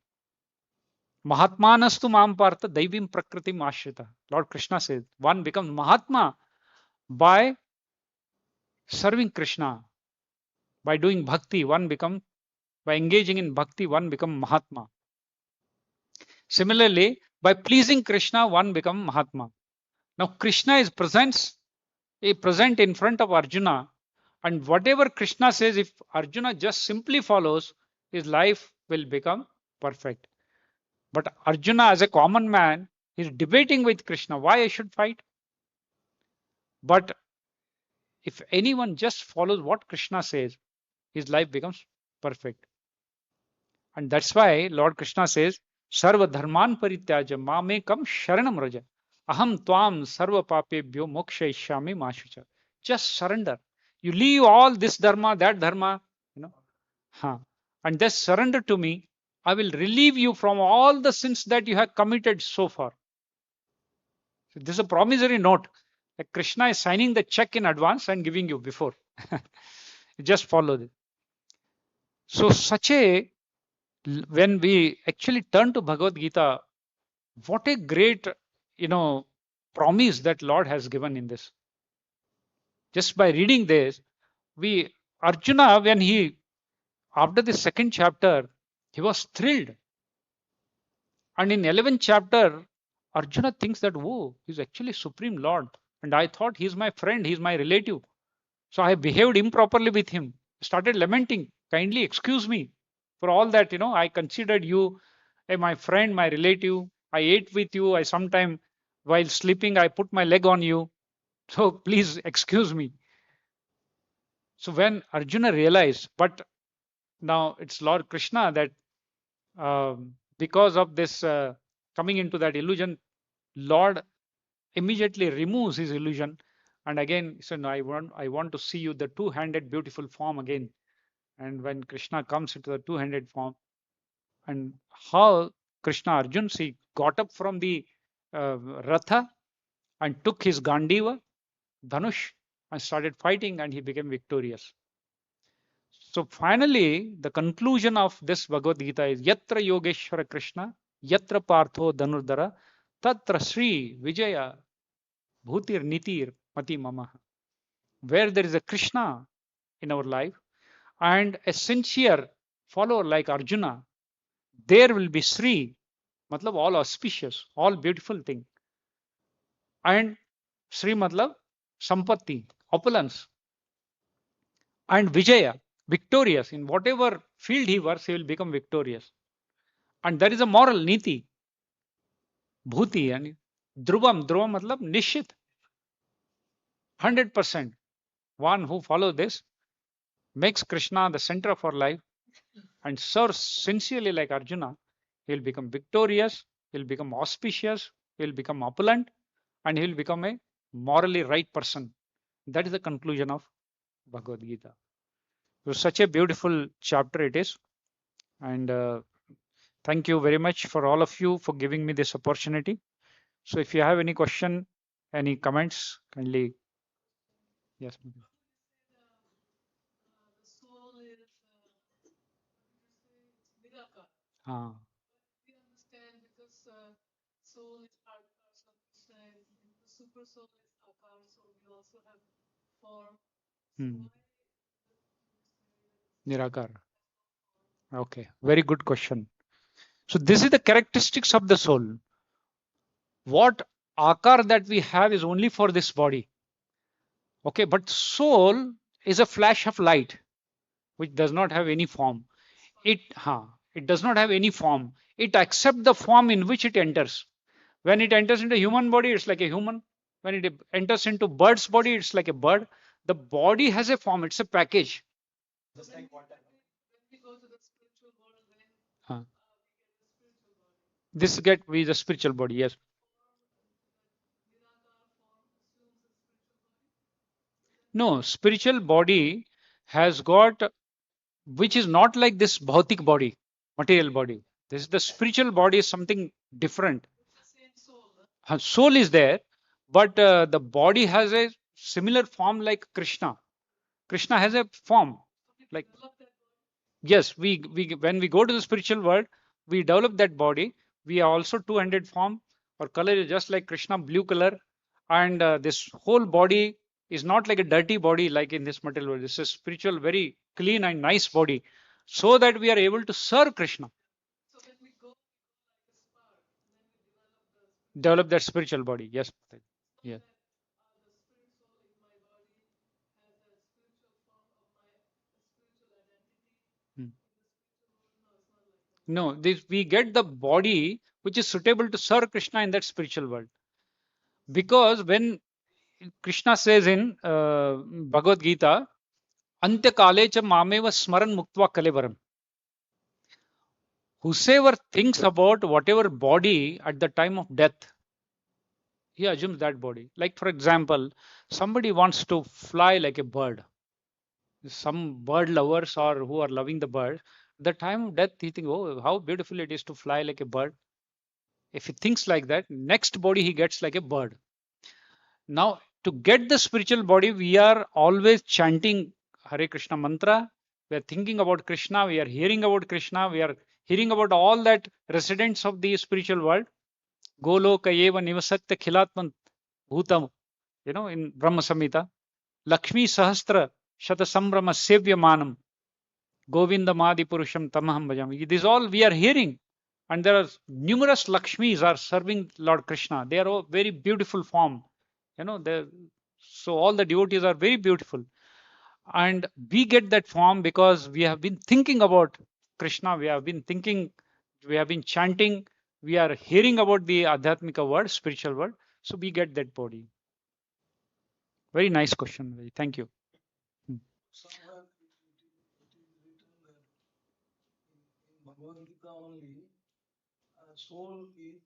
Mahatmanastu mam partha daivim prakritim ashrita. Lord Krishna says, one becomes Mahatma by serving Krishna, by doing bhakti, by engaging in bhakti, one becomes Mahatma. Similarly, by pleasing Krishna, one becomes Mahatma. Now Krishna is present in front of Arjuna, and whatever Krishna says, if Arjuna just simply follows, his life will become perfect. But Arjuna, as a common man, is debating with Krishna, why I should fight? But if anyone just follows what Krishna says, his life becomes perfect. And that's why Lord Krishna says, Sarva dharman parityaja mamekam sharanam raja. Aham tvam sarva papebhyo mokshayishyami mashucha. Just surrender. You leave all this dharma, that dharma, and just surrender to me. I will relieve you from all the sins that you have committed so far. So this is a promissory note. Like Krishna is signing the check in advance and giving you before. Just follow it. So when we actually turn to Bhagavad-Gita, what a great, promise that Lord has given in this. Just by reading this, Arjuna, when after the second chapter, he was thrilled. And in 11th chapter, Arjuna thinks that, oh, he's actually Supreme Lord. And I thought he's my friend, he's my relative. So I behaved improperly with him. Started lamenting, kindly excuse me for all that, I considered you my friend, my relative. I ate with you. I sometime while sleeping, I put my leg on you. So please excuse me. So when Arjuna realized, but now it's Lord Krishna that because of this coming into that illusion, Lord immediately removes his illusion. And again, he said, no, I want to see you, the two-handed beautiful form again. And when Krishna comes into the two-handed form, and how Krishna Arjuna, he got up from the Ratha and took his Gandiva, Dhanush, and started fighting, and he became victorious. So finally, the conclusion of this Bhagavad Gita is Yatra Yogeshwara Krishna, Yatra Partho Dhanurdhara, Tatra Sri Vijaya Bhutir Nitir Mati Mama. Where there is a Krishna in our life, and a sincere follower like Arjuna, there will be Sri, matlab all auspicious, all beautiful thing. And Sri matlab Sampatti, opulence. And Vijaya, victorious. In whatever field he works, he will become victorious. And there is a moral, Niti, Bhuti, and Dhruvam matlab Nishit, 100%. One who follows this makes Krishna the center of our life and serves sincerely like Arjuna, he will become victorious, he will become auspicious, he will become opulent, and he will become a morally right person. That is the conclusion of Bhagavad Gita. So such a beautiful chapter it is. And thank you very much for all of you for giving me this opportunity. So if you have any question, any comments, kindly. Yes. Ah. Hmm. Nirakar. Okay, very good question. So this is the characteristics of the soul. What akar that we have is only for this body. Okay, but soul is a flash of light which does not have any form. It does not have any form. It accepts the form in which it enters. When it enters into human body, it's like a human. When it enters into bird's body, it's like a bird. The body has a form. It's a package. Huh. This get with the spiritual body. Yes. No, spiritual body has got, which is not like this bhautik body, material body. This is the spiritual body is something different. Soul is there, but the body has a similar form like Krishna. Krishna has a form like, yes, we when we go to the spiritual world, we develop that body. We are also two-handed form. Our color is just like Krishna, blue color, and this whole body is not like a dirty body like in this material world. This is spiritual, very clean and nice body, so that we are able to serve Krishna, develop that spiritual body. Yes, yes. Hmm. No, this, we get the body which is suitable to serve Krishna in that spiritual world. Because when Krishna says in Bhagavad Gita, Antyakale cha mameva smaran muktva kalevaram. Whosoever thinks about whatever body at the time of death, he assumes that body. Like, for example, somebody wants to fly like a bird. Some bird lovers or who are loving the bird, at the time of death, he thinks, oh, how beautiful it is to fly like a bird. If he thinks like that, next body he gets like a bird. Now, to get the spiritual body, we are always chanting Hare Krishna mantra. We are thinking about Krishna. We are hearing about Krishna. We are hearing about all that residents of the spiritual world. Goloka eva nivasatya khilatman bhutam. In Brahma Samhita. Lakshmi Sahasra Shatasambrama Sevyamanam. Govinda Madi Purusham Tamaham Bhajam. This all we are hearing. And there are numerous Lakshmis are serving Lord Krishna. They are all very beautiful form. So all the devotees are very beautiful. And we get that form because we have been thinking about Krishna. We have been thinking, we have been chanting, we are hearing about the Adhyatmika word, spiritual word. So we get that body. Very nice question. Thank you. Hmm. Somewhere it is written that in Bhagavad Gita only, soul is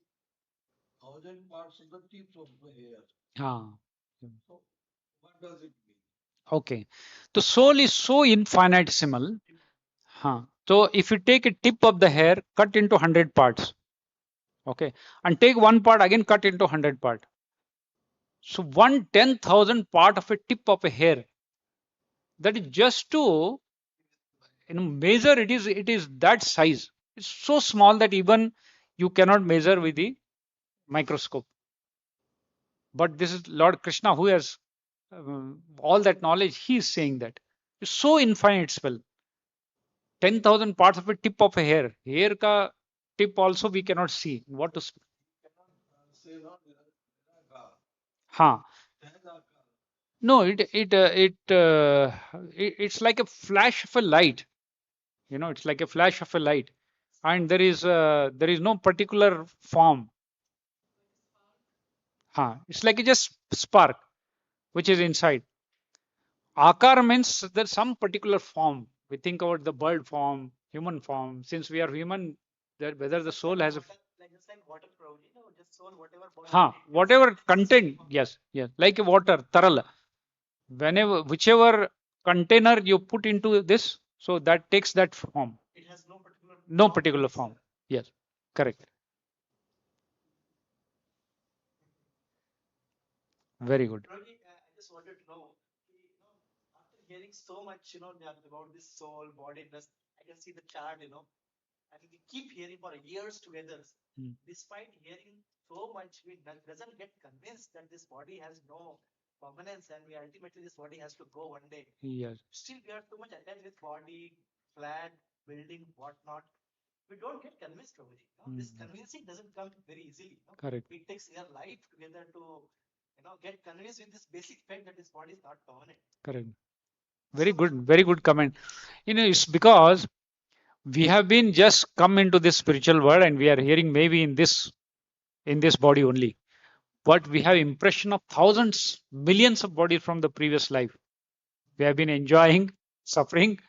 1,000 parts of the tips of the hair. Ah. So, what does it mean? Okay. The soul is so infinitesimal. Huh. So if you take a tip of the hair, cut into 100 parts. Okay. And take one part again, cut into 100 part. So 1/10,000 part of a tip of a hair. That is just to measure. It is that size. It's so small that even you cannot measure with the microscope. But this is Lord Krishna who has all that knowledge. He is saying that it's so infinite spell. 10,000 parts of a tip of a hair. Hair ka tip also we cannot see. What to speak? Say not Ha. No, it's like a flash of a light. It's like a flash of a light, and there is no particular form. It's like a just spark which is inside. Akar means there's some particular form. We think about the bird form, human form. Since we are human, that whether the soul has a whatever content, yes, yes, like a water, taral. Whenever whichever container you put into this, so that takes that form. No particular form. Yes, correct. Very good. Ravi, I just wanted to know, after hearing so much, about this soul, bodiness, I can see the chart, and we keep hearing for years together. Hmm. Despite hearing so much, we doesn't get convinced that this body has no permanence, and we ultimately this body has to go one day. Yes, Still, we are too much attached with body, flat, building, whatnot. We don't get convinced, Ravi. This convincing doesn't come very easily. correct, It takes your life together to get convinced with this basic fact that this body is not permanent. correct. Very good comment. It's because we have been just come into this spiritual world and we are hearing maybe in this body only. But we have impression of thousands, millions of bodies from the previous life. We have been enjoying, suffering,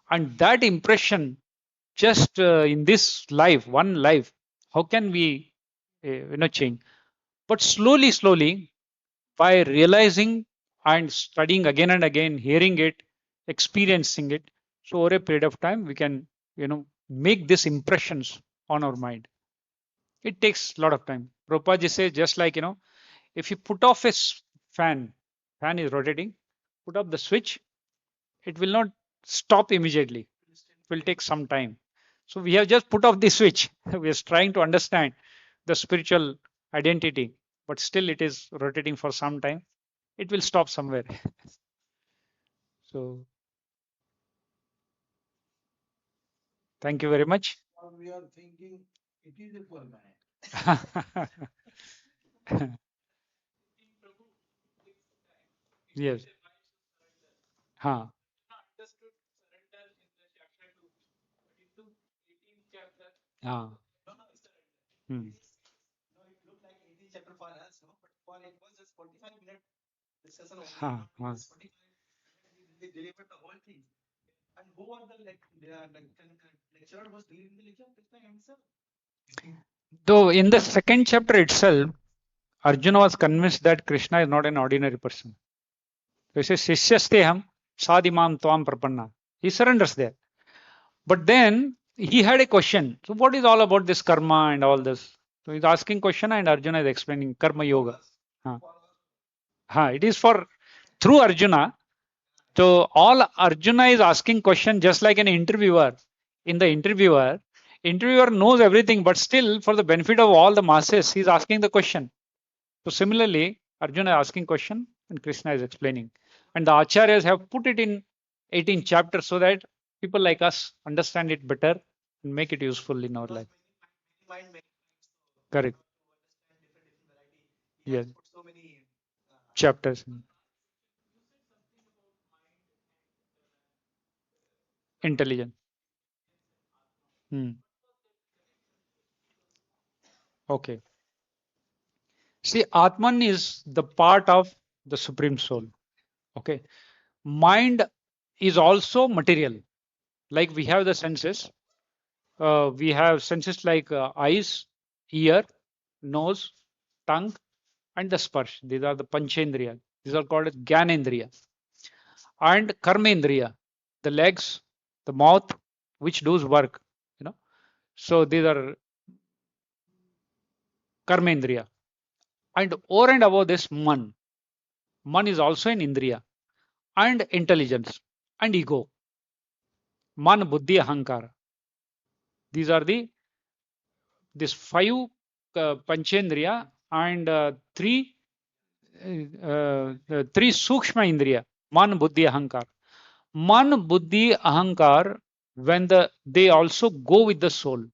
and that impression just in this life, one life, how can we change? But slowly, by realizing and studying again and again, hearing it, experiencing it, so over a period of time, we can, make these impressions on our mind. It takes a lot of time. Prabhupada says, just like, if you put off a fan is rotating, put off the switch, it will not stop immediately. It will take some time. So we have just put off the switch. We are trying to understand the spiritual identity, but still it is rotating for some time. It will stop somewhere. So thank you very much. Or we are thinking it is a permanent. Yes. Huh. Ah. Hmm. It looked like 18th chapter for us, but for it was just 45-minute discussion only. Huh. Huh. 45 minutes we delivered the whole thing. And who was the lecturer who was delivering the lecture? Krishna himself. Though in the second chapter itself, Arjuna was convinced that Krishna is not an ordinary person. So he says, Sishyasteham sadimam tvam prapanna. He surrenders there. But then he had a question. So what is all about this karma and all this? So he's asking question and Arjuna is explaining karma yoga. It is for through Arjuna. So all Arjuna is asking question just like an interviewer. In the interviewer knows everything, but still for the benefit of all the masses, he's asking the question. So similarly, Arjuna is asking question and Krishna is explaining. And the acharyas have put it in 18 chapters so that people like us understand it better and make it useful in our life. Correct. Yes. So many Chapters. Intelligent. Hmm. Okay. See, Atman is the part of the Supreme Soul. Okay. Mind is also material. Like we have the senses. We have senses like eyes, ear, nose, tongue, and the sparsh. These are the panchendriya. These are called as Gyanendriya. And Karmendriya, the legs, the mouth, which does work. You know. So these are Karmendriya. And over and above this, Man. Man is also an Indriya. And intelligence and ego. Man, Buddhi, Ahankara. These are this five Panchendriya and three Sukshma Indriya. Man, Buddhi, Ahankar. Man, Buddhi, Ahankar when they also go with the soul.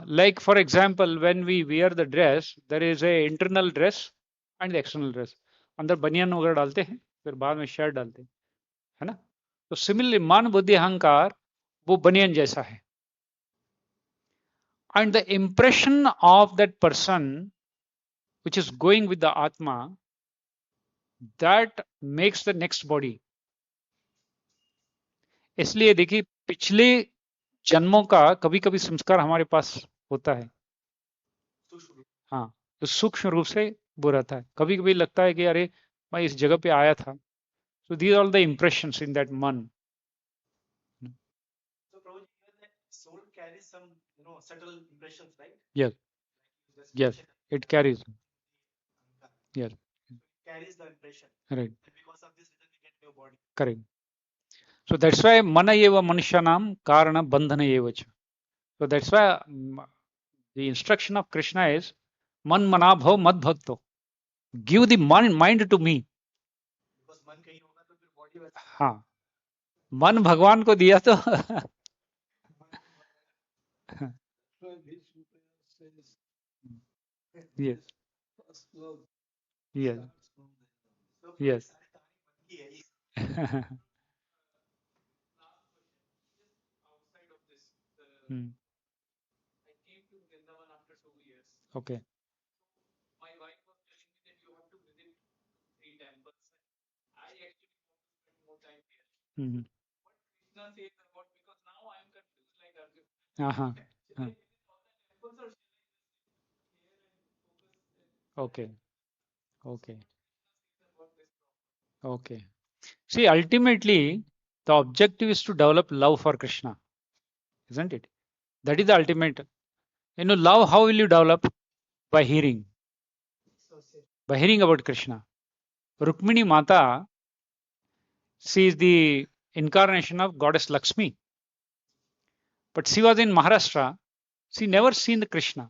Like for example, when we wear the dress, there is a internal dress and the external dress. अंदर बनियान वगैरह डालते हैं, फिर बाद में shirt डालते हैं, है ना? तो सिमिलरली मन बुद्धि अहंकार वो बनियान जैसा है. And the impression of that person which is going with the Atma, that makes the next body. इसलिए देखिए पिछले जन्मों का कभी कभी संस्कार हमारे पास होता है. हाँ, तो सूक्ष्म रूप से वो रहता है. कभी कभी लगता है कि अरे मैं इस जगह पे आया था. So these are all the impressions in that man. So Prabhuji, even the soul carries some, subtle impressions, right? Yes, Just yes, mentioned it carries. Ahankar. Yes, It carries the impression. right, And because of this reason, we get new body. correct. So that's why mana eva manushanam karana bandhana eva cha. So that's why the instruction of Krishna is man mana bhav mad bhakto. Give the mind to me. Because मन कहीं होगा तो फिर body वैसा. हाँ, मन भगवान को दिया तो So Bhishma says, yes, first love yes, starts from there. So yes. सारी कहानी मन की है. Outside of this, I came to Vrindavan after 2 years. Okay. My wife was telling me that you have to visit 3 temples. I actually want to spend more time here. Mhm. What Krishna says about, because now I am confused like Arjun. Uh-huh. Should I visit all the temples or should I just sit here and focus? Okay. Okay. Krishna says about this problem. Okay. See, ultimately, the objective is to develop love for Krishna, isn't it? That is the ultimate. Love, how will you develop? By hearing. So say, By hearing about Krishna. Rukmini Mata, she is the incarnation of goddess Lakshmi. But she was in Maharashtra. She never seen the Krishna.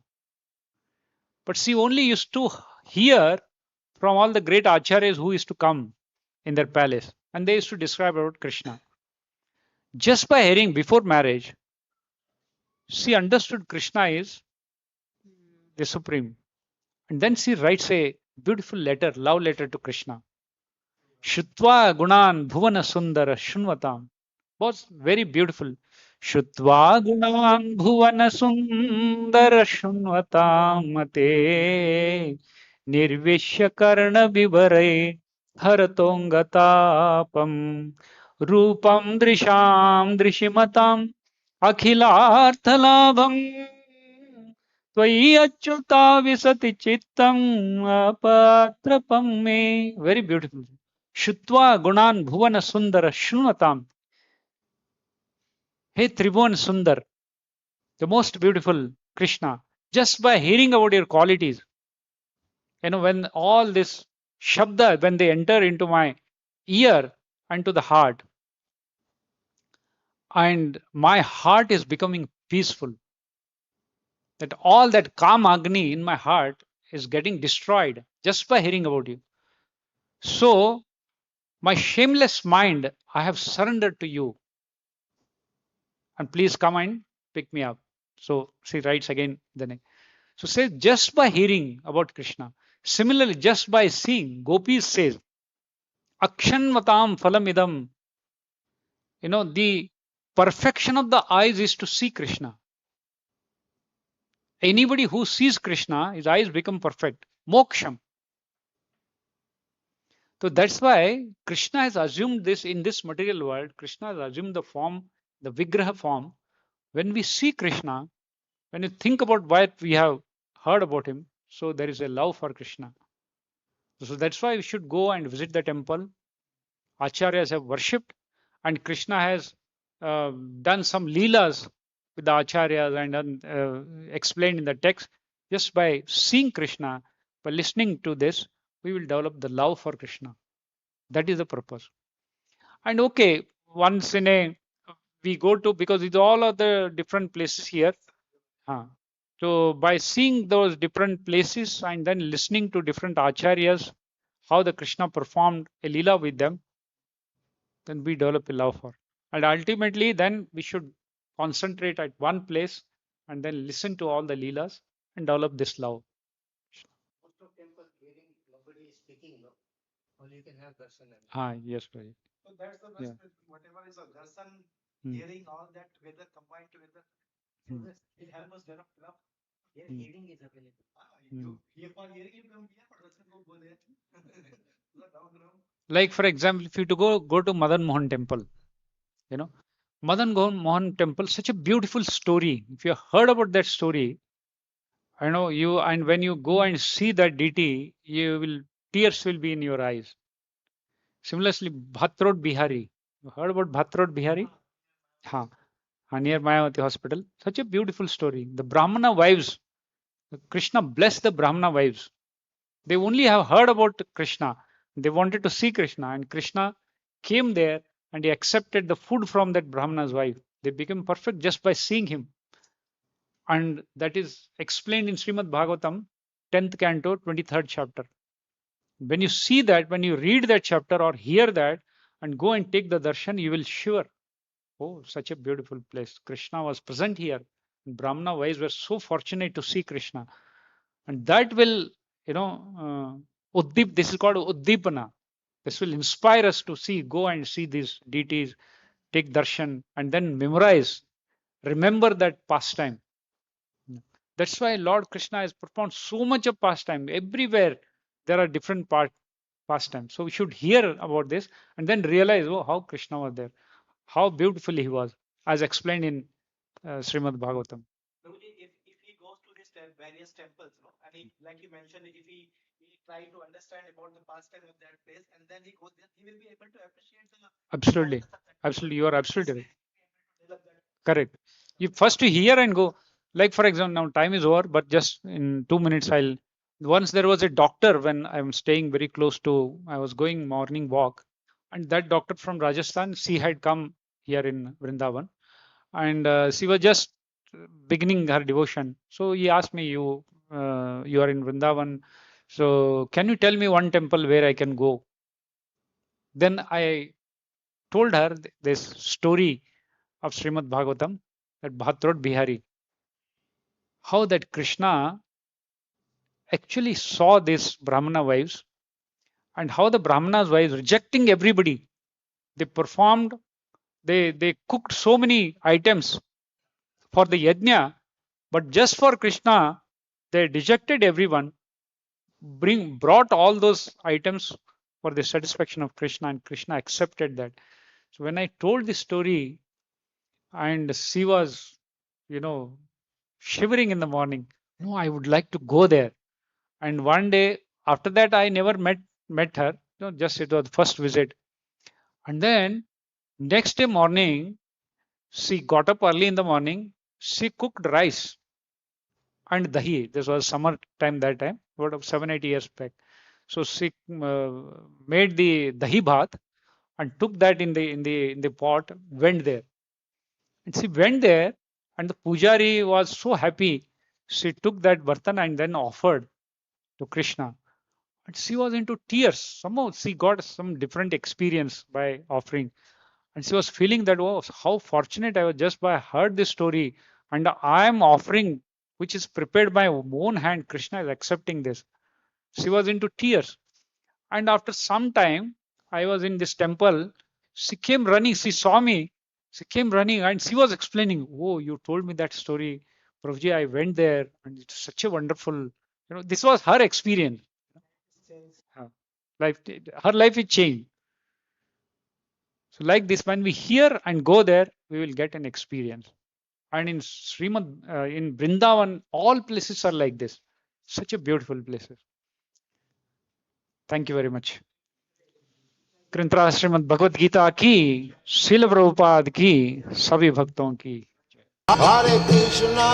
But she only used to hear from all the great acharyas who used to come in their palace. And they used to describe about Krishna. Just by hearing before marriage, she understood Krishna is the supreme. And then she writes a beautiful letter, love letter to Krishna. Shutva gunan bhuvana sundara shunvatam. Was very beautiful. Shutva gunan bhuvana sundara shunvatam mate nirvishya karna vivare haratongatapam rupam drisham drishimatam akhilarthalabham त्वयि अच्युता विसति चित्तम् अपात्रपं मे. Very beautiful. Shutva gunan bhuvana sundara shunvatam. Hey Tribhuvan Sundar, the most beautiful Krishna. Just by hearing about your qualities, when all this shabda, when they enter into my ear and to the heart, and my heart is becoming peaceful, that all that Kam Agni in my heart is getting destroyed just by hearing about you. So, my shameless mind, I have surrendered to you. And please come and pick me up. So, she writes again the next. So, say just by hearing about Krishna. Similarly, just by seeing, Gopis says, Akshanvatam phalamidam. The perfection of the eyes is to see Krishna. Anybody who sees Krishna, his eyes become perfect. Moksham. So that's why Krishna has assumed this in this material world. Krishna has assumed the form, the Vigraha form. When we see Krishna, when you think about what we have heard about him, so there is a love for Krishna. So that's why we should go and visit the temple. Acharyas have worshipped, and Krishna has done some leelas with the acharyas and explained in the text. Just by seeing Krishna, by listening to this, we will develop the love for Krishna. That is the purpose. And okay, once in a we go to, because it's all of the different places here. So by seeing those different places and then listening to different acharyas, how the Krishna performed a lila with them, then we develop a love for. And ultimately, then we should concentrate at one place and then listen to all the leelas and develop this love. Most of temples hearing nobody is speaking, no? Only you can have darshan. Yes, Praji. So that's the Yeah. best. Whatever is a darshan, Hmm. hearing all that together, combined together, Hmm. it helps us develop love. Here Hmm. hearing is available. You hear for hearing, you come here, but darshan go there. Like for example, if you to go to Madan Mohan temple, you know, Madan Mohan temple, such a beautiful story. If you heard about that story, I know you, and when you go and see that deity, you will tears will be in your eyes. Similarly, Bhatrod Bihari. You heard about Bhatrod Bihari? Ha, near Mayavati Hospital. Such a beautiful story. The Brahmana wives, Krishna blessed the Brahmana wives. They only have heard about Krishna. They wanted to see Krishna, and Krishna came there and he accepted the food from that Brahmana's wife. They became perfect just by seeing him. And that is explained in Srimad Bhagavatam, 10th canto, 23rd chapter. When you see that, when you read that chapter or hear that, and go and take the darshan, you will shiver. Oh, such a beautiful place. Krishna was present here. And Brahmana wives were so fortunate to see Krishna. And that will, this is called Uddipana. This will inspire us to see, go and see these deities, take darshan, and then memorize, remember that pastime. That's why Lord Krishna has performed so much of pastime. Everywhere there are different pastimes. So we should hear about this and then realize, oh, how Krishna was there, how beautiful he was, as explained in Srimad Bhagavatam. Prabhuji, if he goes to these various temples, no, and he, like you mentioned, if he try to understand about the pastime of that place, and then he goes there, he will be able to appreciate the Absolutely. importance of that Absolutely. You are absolutely right. develop that. Correct. You first to hear and go. Like for example, now time is over, but just in 2 minutes, I'll. Once there was a doctor when I'm staying very close to. I was going morning walk, and that doctor from Rajasthan, she had come here in Vrindavan, and she was just beginning her devotion. So he asked me, you are in Vrindavan, so can you tell me one temple where I can go?" Then I told her this story of Srimad Bhagavatam, that Bhatrod Bihari, how that Krishna actually saw these Brahmana wives and how the Brahmana's wives rejecting everybody. They performed, they cooked so many items for the yajna, but just for Krishna, they rejected everyone, brought all those items for the satisfaction of Krishna, and Krishna accepted that. So when I told this story, and she was, you know, shivering in the morning. No, I would like to go there. And one day after that, I never met her. Just it was the first visit. And then next day morning, she got up early in the morning. She cooked rice and dahi. This was summer time that time, about 7 8 years back. So she made the dahi bhat and took that in the pot. Went there, and she went there, and the pujari was so happy. She took that bartan and then offered to Krishna. And she was into tears. Somehow she got some different experience by offering. And she was feeling that, oh, how fortunate I was just by heard this story. And I am offering, which is prepared by own hand. Krishna is accepting this. She was into tears. And after some time, I was in this temple. She came running. She saw me. She came running and she was explaining, "Oh, you told me that story. Prabhuji, I went there and it's such a wonderful, this was her experience. Uh, life, her life is changed. So, like this, when we hear and go there, we will get an experience. And in in Vrindavan, all places are like this. Such a beautiful places. Thank you very much. कृंतरा Shrimad Bhagavad Gita की, शिल प्रभुपाद की, सभी भक्तों की। Hare Krishna